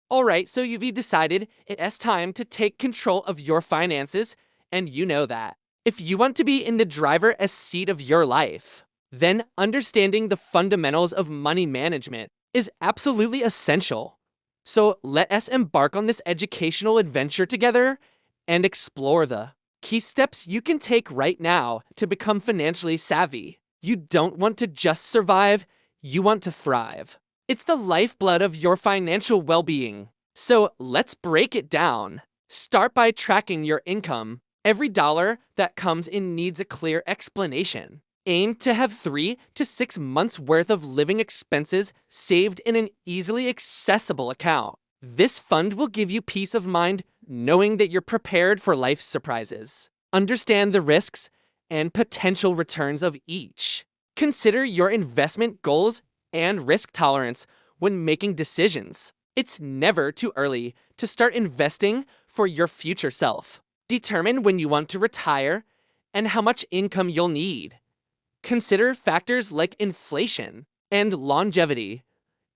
Alright, so you've decided it's time to take control of your finances, and you know that. If you want to be in the driver's seat of your life, then understanding the fundamentals of money management is absolutely essential. So let us embark on this educational adventure together and explore the key steps you can take right now to become financially savvy. You don't want to just survive, you want to thrive. It's the lifeblood of your financial well-being. So let's break it down. Start by tracking your income. Every dollar that comes in needs a clear explanation. Aim to have 3 to 6 months worth of living expenses saved in an easily accessible account. This fund will give you peace of mind knowing that you're prepared for life's surprises. Understand the risks and potential returns of each. Consider your investment goals and risk tolerance when making decisions. It's never too early to start investing for your future self. Determine when you want to retire and how much income you'll need. Consider factors like inflation and longevity.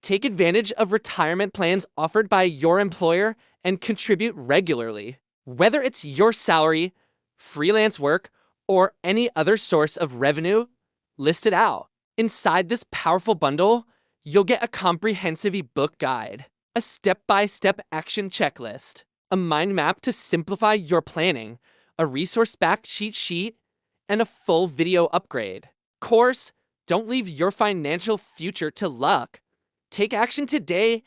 Take advantage of retirement plans offered by your employer and contribute regularly. Whether it's your salary, freelance work, or any other source of revenue, list it out. Inside this powerful bundle, you'll get a comprehensive ebook guide, a step-by-step action checklist, a mind map to simplify your planning, a resource-backed cheat sheet, and a full video upgrade. Course, don't leave your financial future to luck. Take action today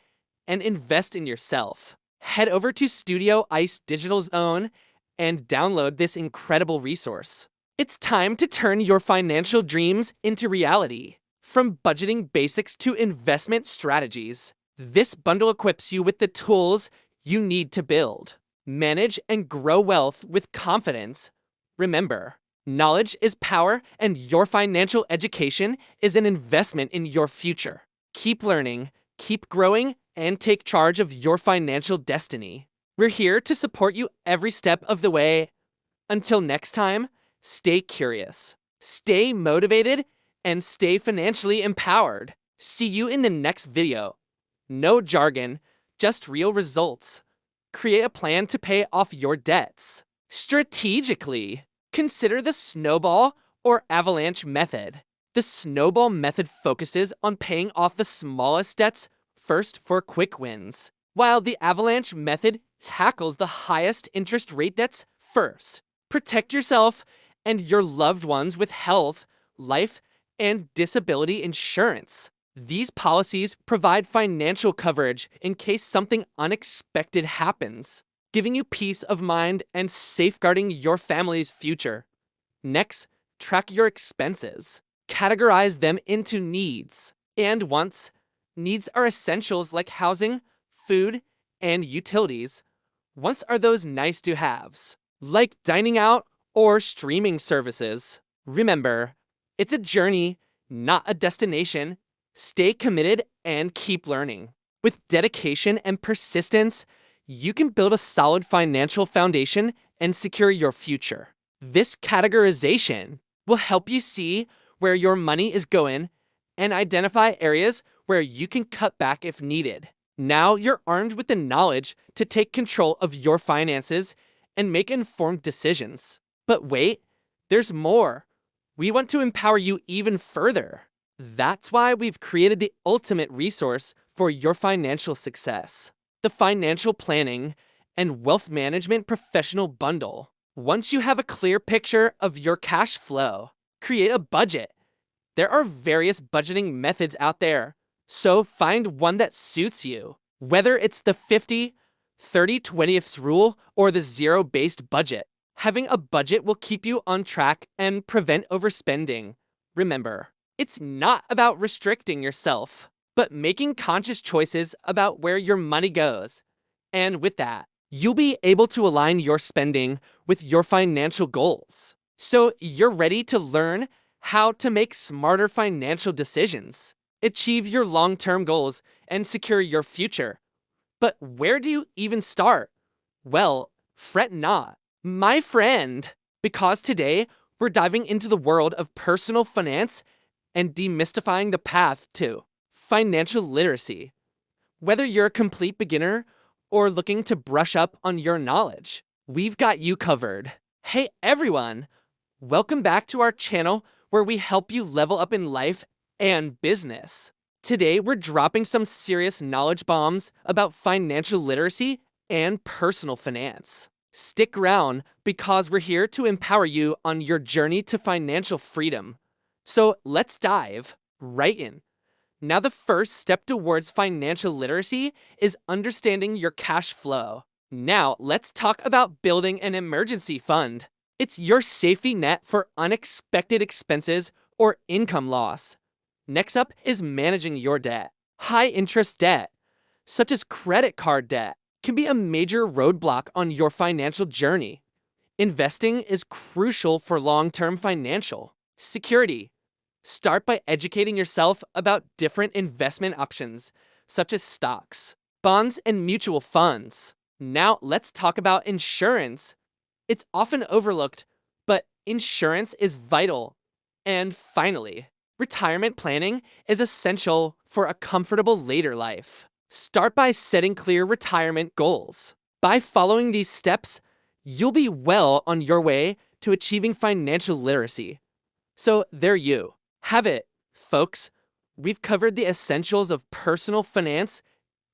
and invest in yourself. Head over to Studio Ice Digital Zone and download this incredible resource. It's time to turn your financial dreams into reality. From budgeting basics to investment strategies, this bundle equips you with the tools you need to build, manage, and grow wealth with confidence. Remember, knowledge is power, and your financial education is an investment in your future. Keep learning, keep growing, and take charge of your financial destiny. We're here to support you every step of the way. Until next time, stay curious, stay motivated, and stay financially empowered. See you in the next video. No jargon, just real results. Create a plan to pay off your debts. Strategically, consider the snowball or avalanche method. The snowball method focuses on paying off the smallest debts first for quick wins, while the avalanche method tackles the highest interest rate debts first. Protect yourself and your loved ones with health, life, and disability insurance. These policies provide financial coverage in case something unexpected happens, giving you peace of mind and safeguarding your family's future. Next, track your expenses. Categorize them into needs and wants. Needs are essentials like housing, food, and utilities. Wants are those nice-to-haves, like dining out or streaming services. Remember, it's a journey, not a destination. Stay committed and keep learning. With dedication and persistence, you can build a solid financial foundation and secure your future. This categorization will help you see where your money is going and identify areas where you can cut back if needed. Now you're armed with the knowledge to take control of your finances and make informed decisions. But wait, there's more. We want to empower you even further. That's why we've created the ultimate resource for your financial success, the Financial Planning and Wealth Management Professional Bundle. Once you have a clear picture of your cash flow, create a budget. There are various budgeting methods out there, so find one that suits you. Whether it's the 50-30-20th rule or the zero-based budget, having a budget will keep you on track and prevent overspending. Remember, it's not about restricting yourself, but making conscious choices about where your money goes. And with that, you'll be able to align your spending with your financial goals. So you're ready to learn how to make smarter financial decisions, achieve your long-term goals, and secure your future. But where do you even start? Well, fret not, my friend, because today we're diving into the world of personal finance and demystifying the path to financial literacy. Whether you're a complete beginner or looking to brush up on your knowledge, we've got you covered. Hey everyone! Welcome back to our channel where we help you level up in life and business. Today we're dropping some serious knowledge bombs about financial literacy and personal finance. Stick around because we're here to empower you on your journey to financial freedom. So let's dive right in. Now, the first step towards financial literacy is understanding your cash flow. Now, let's talk about building an emergency fund. It's your safety net for unexpected expenses or income loss. Next up is managing your debt. High interest debt, such as credit card debt, can be a major roadblock on your financial journey. Investing is crucial for long-term financial security. Start by educating yourself about different investment options, such as stocks, bonds, and mutual funds. Now, let's talk about insurance. It's often overlooked, but insurance is vital. And finally, retirement planning is essential for a comfortable later life. Start by setting clear retirement goals. By following these steps, you'll be well on your way to achieving financial literacy. So there you have it, folks. We've covered the essentials of personal finance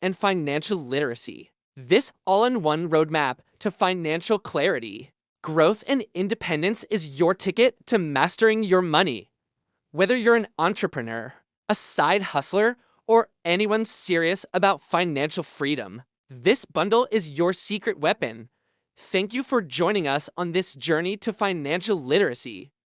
and financial literacy. This all-in-one roadmap to financial clarity. Growth and independence is your ticket to mastering your money. Whether you're an entrepreneur, a side hustler, or anyone serious about financial freedom, this bundle is your secret weapon. Thank you for joining us on this journey to financial literacy.